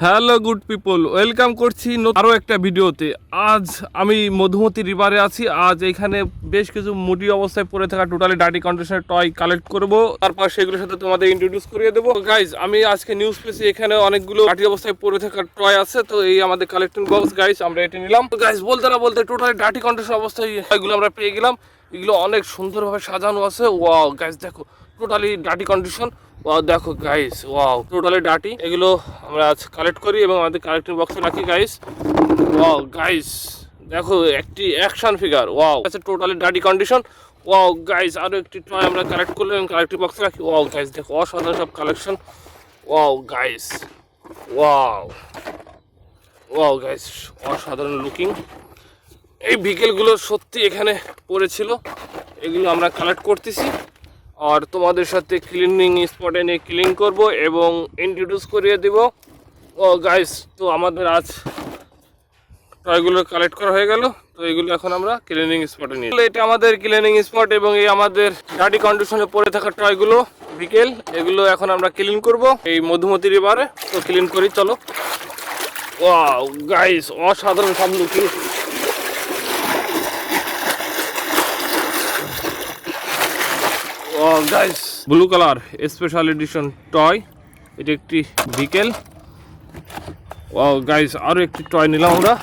Hello good people, welcome করছি আরও একটা ভিডিওতে। আজ আমি মধুমতি রিভারে আছি। আজ এখানে বেশ কিছু মুডি অবস্থায় পড়ে থাকা টোটালি ডার্টি কন্ডিশনের টয় কালেক্ট করব, তারপর সেগুলোর সাথে তোমাদের ইন্ট্রোডিউস করিয়ে দেবো। গাইজ, আমি আজকে নিউজ পেয়েছি এখানে অনেকগুলো ডার্টি অবস্থায় পড়ে থাকা টয় আছে, তো এই আমাদের কালেক্টিং বক্স। গাইজ, আমরা এটা নিলাম। তো গাইজ, বলতে না বলতে টোটালি ডার্টি কন্ডিশন অবস্থায় এগুলো আমরা পেয়ে গেলাম। এগুলো অনেক সুন্দরভাবে সাজানো আছে। ওয়াও গাইজ, দেখো টোটালি ডার্টি কন্ডিশন। ওয়াও দেখো গাইস, ওয়াও টোটালি ডার্টি। এগুলো আমরা আজ কালেক্ট করি এবং আমাদের কালেক্টিং বক্সে রাখি গাইস। ওয়াও গাইস, দেখো একটি অ্যাকশন ফিগার। ওয়াও আচ্ছা, totally dirty condition. Wow guys, আরও একটি টয় আমরা কালেক্ট করলাম এবং কালেক্টিং বক্সে রাখি। ওয়াও গাইস, দেখো অসাধারণ সব collection. Wow guys, wow wow guys, অসাধারণ লুকিং। এই ভিকেলগুলো সত্যি এখানে পড়েছিল, এগুলো আমরা কালেক্ট করতেছি আর তোমাদের সাথে ক্লিনিং স্পটে নিয়ে ক্লিন করব এবং ইন্ট্রোডিউস করিয়ে দেব। ও গাইস, তো আমাদের আজ টয়গুলো কালেক্ট করা হয়ে গেল। তো এগুলো এখন আমরা ক্লিনিং স্পটে নিয়ে, এটা আমাদের ক্লিনিং স্পট এবং এই আমাদের ডার্টি কন্ডিশনে পড়ে থাকা টয়গুলো ভিকেল, এগুলো এখন আমরা ক্লিন করব এই মধুমতি রিভারে। তো ক্লিন করি, চলো। ওয়াও গাইস, অসাধারণ সব looking. Guys, blue colour special edition toy, এটা একটি ভিকেল। ওয়াও গাইস, আরও একটি টয় নিলাম আমরা।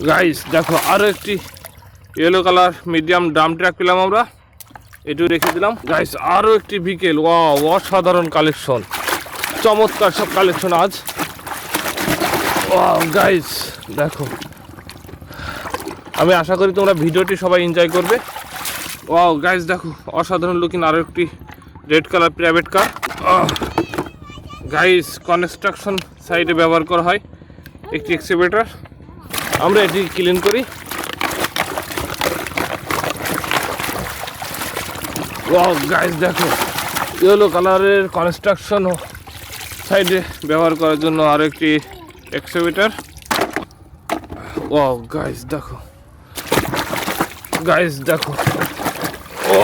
গাইস দেখো, আরও একটি yellow colour medium Dam track পেলাম আমরা, এটু রেখে দিলাম। গাইস, আরও একটি ভিকেল। ওয়াও, অসাধারণ কালেকশন, চমৎকার সব কালেকশন আজ। ওয়াও গাইস দেখো, আমি আশা করি তোমরা ভিডিওটি সবাই এনজয় করবে। ওয়াও গাইস দেখো, অসাধারণ লুকিং আরও একটি red colour private car. Guys, construction সাইটে ব্যবহার করা হয় একটি এক্সকাভেটর, আমরা এটি ক্লিন করি। ওয়াও গাইস দেখো, ইয়েলো কালারের কনস্ট্রাকশন সাইডে ব্যবহার করার জন্য আরও একটি এক্সকাভেটর। ওয়াও গাইস দেখো, গাইস দেখো, ও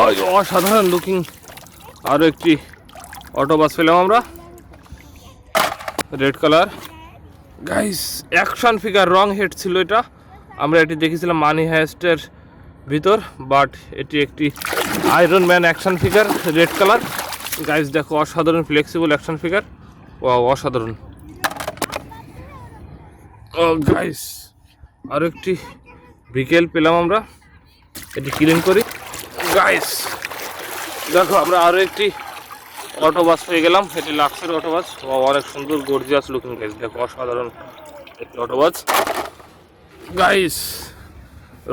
অসাধারণ লুকিং আরও একটি অটো বাস পেলাম আমরা, red colour. Guys, action figure wrong head ছিল এটা, আমরা এটি দেখেছিলাম মানি হাইস্টের ভিতর, বাট এটি একটি iron man action figure, red colour. Guys দেখো, অসাধারণ ফ্লেক্সিবল অ্যাকশন ফিগার। ওয়াও অসাধারণ। ও গাইস, আরও একটি ভিকেল পেলাম আমরা, এটি ক্লিন করি। গাইস দেখো, আমরা আরও একটি অটো বাস পেয়ে গেলাম, এটি লাক্সারি অটো বাস। অনেক সুন্দর গর্জিয়াস লুকিং। গাইস দেখো, অসাধারণ একটি অটো বাস। গাইস,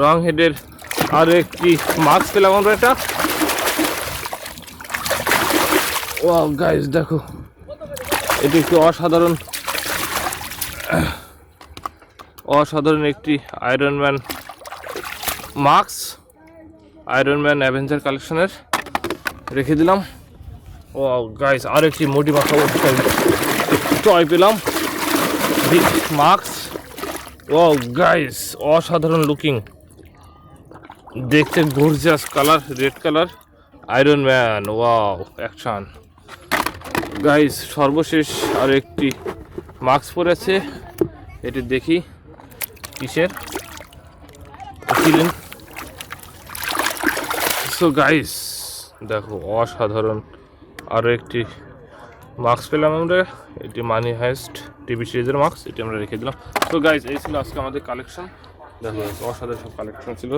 রং হেডের আরও একটি মাস্ক পেলাম আমরা এটা। ও গাইস দেখো, এটি একটি অসাধারণ একটি iron man mask, iron man Avenger কালেকশনের, রেখে দিলাম। ও গাইস, আর একটি মোটি মাথা টয় পেলাম, বিগ মাস্ক। ও গাইস, অসাধারণ লুকিং, দেখতে gorgeous colour, red colour iron man. Wow action. Guys, সর্বশেষ আর একটি মাস্ক পরেছে, এটি দেখি কিসের, সো গাইস দেখো, অসাধারণ আরও একটি মাস্ক পেলাম আমরা, এটি মানি হাইস্ট টিভি সিরিজের মাস্ক, এটি আমরা রেখে দিলাম। তো গাইস, এই ছিল আজকে আমাদের কালেকশন। দেখো অসাধারণ সব কালেকশন ছিল।